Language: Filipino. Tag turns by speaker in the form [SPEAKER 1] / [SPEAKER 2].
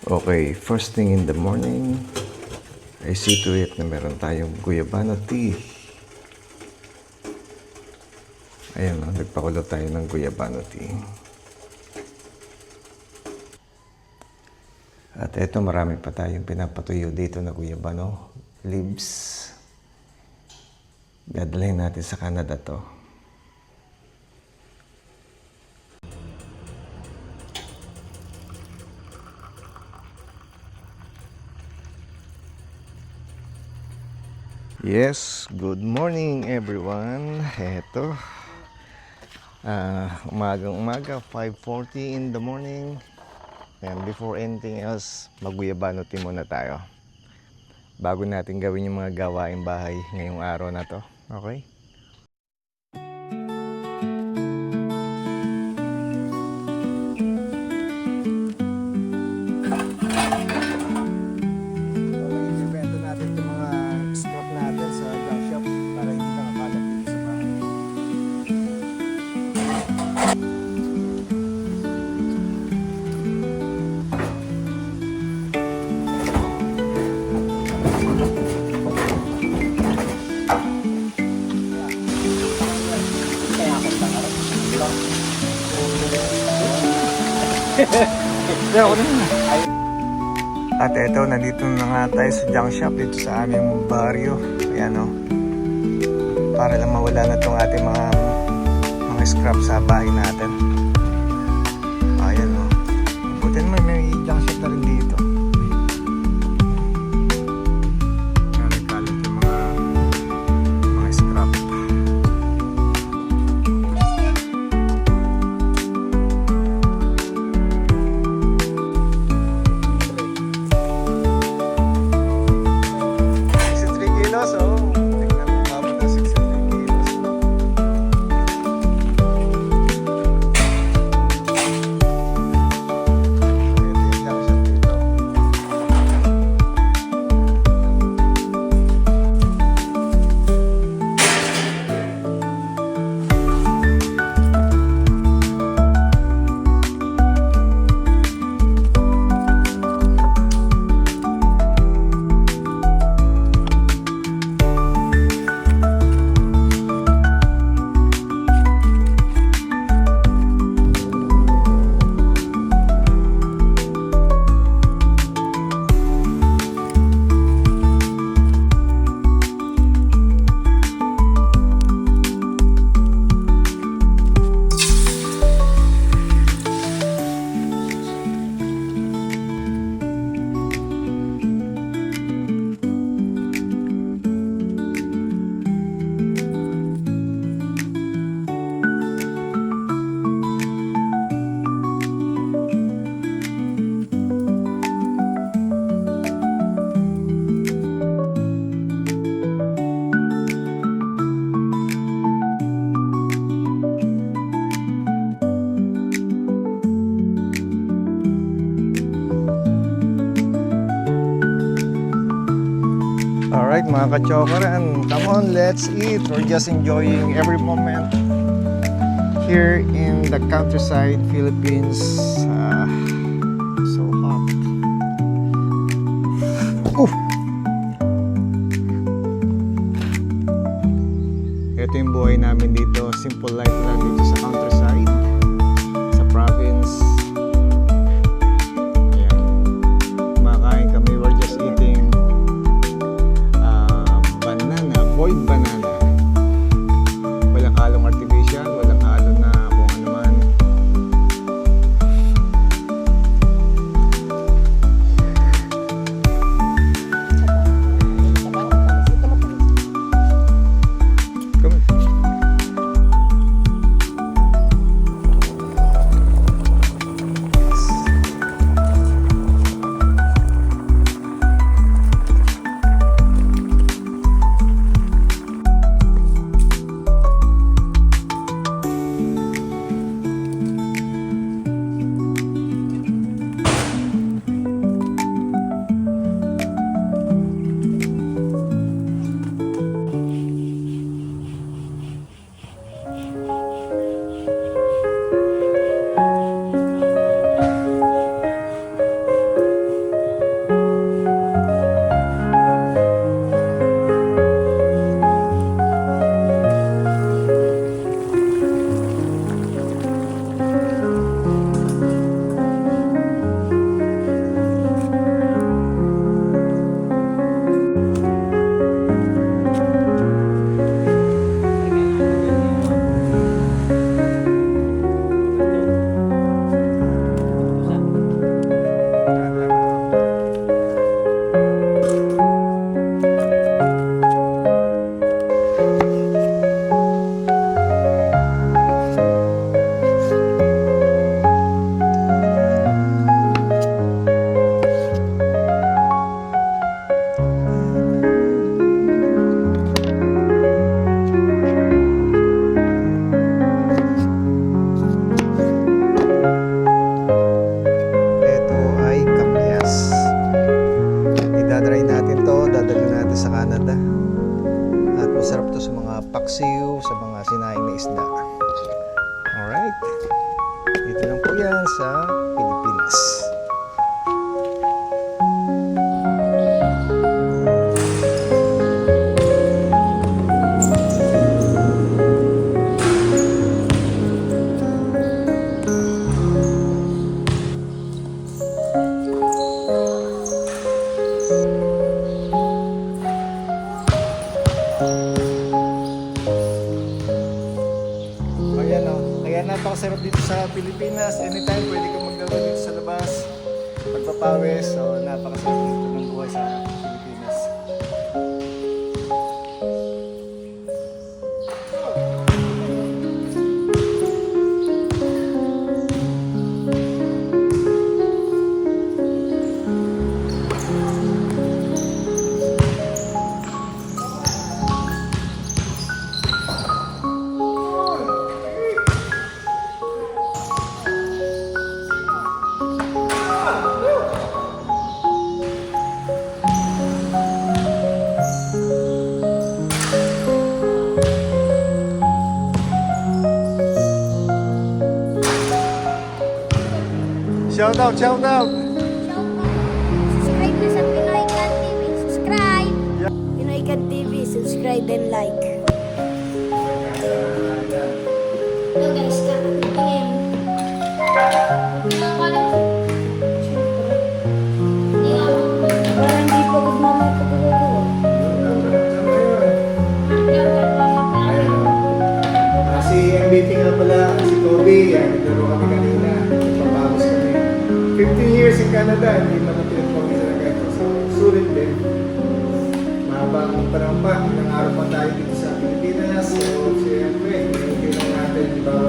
[SPEAKER 1] Okay, first thing in the morning, I see to it na meron tayong guyabano tea. Ayan, nagpakulo tayo ng guyabano tea. At eto, marami pa tayong pinapatuyo dito na guyabano leaves. Dadalhin natin sa Canada to. Yes, good morning everyone. Eto, umagang-umaga, 5:40 in the morning. And before anything else, magguyabano tea muna tayo bago natin gawin yung mga gawaing bahay ngayong araw na to. Okay? At eto, nandito na nga tayo sa junk shop dito sa aming baryo. Ayan o. Para lang mawala na itong ating mga scrap sa bahay natin. Ayan o. Buti naman may junk shop na rin dito. Nakalit yung mga scrap. Alright mga ka-chokaran, come on, let's eat. We're just enjoying every moment here in the countryside, Philippines. So hot. Ito yung buhay namin dito. Simple life lang dito sa countryside, sa province. Ayan. Kumakain kami. We're just eating boiled banana. Walang halong artificial, walang halong na kung ano man. Pilipinas, anytime pwede kang maglaro dito sa labas. Magpapawis, so napakasarap dito ng buhay sa Pilipinas. Shout out, shout out!
[SPEAKER 2] Subscribe na sa Pinoy Cat TV. Subscribe! Pinoy Cat TV, subscribe and like. Hello guys, kakatingin. Parang di pagod na may pagod.
[SPEAKER 1] Si MVP nga pala, si Kobe, yan, naglaro kami kanina. Papagos kami. 15 years in Canada, hindi man natin yung pamisa na ganito. So, sulit din. Mahabang panahon pa, ilang araw pa tayo dito sa Pilipinas. So, siyempre, hindi lang natin, di ba,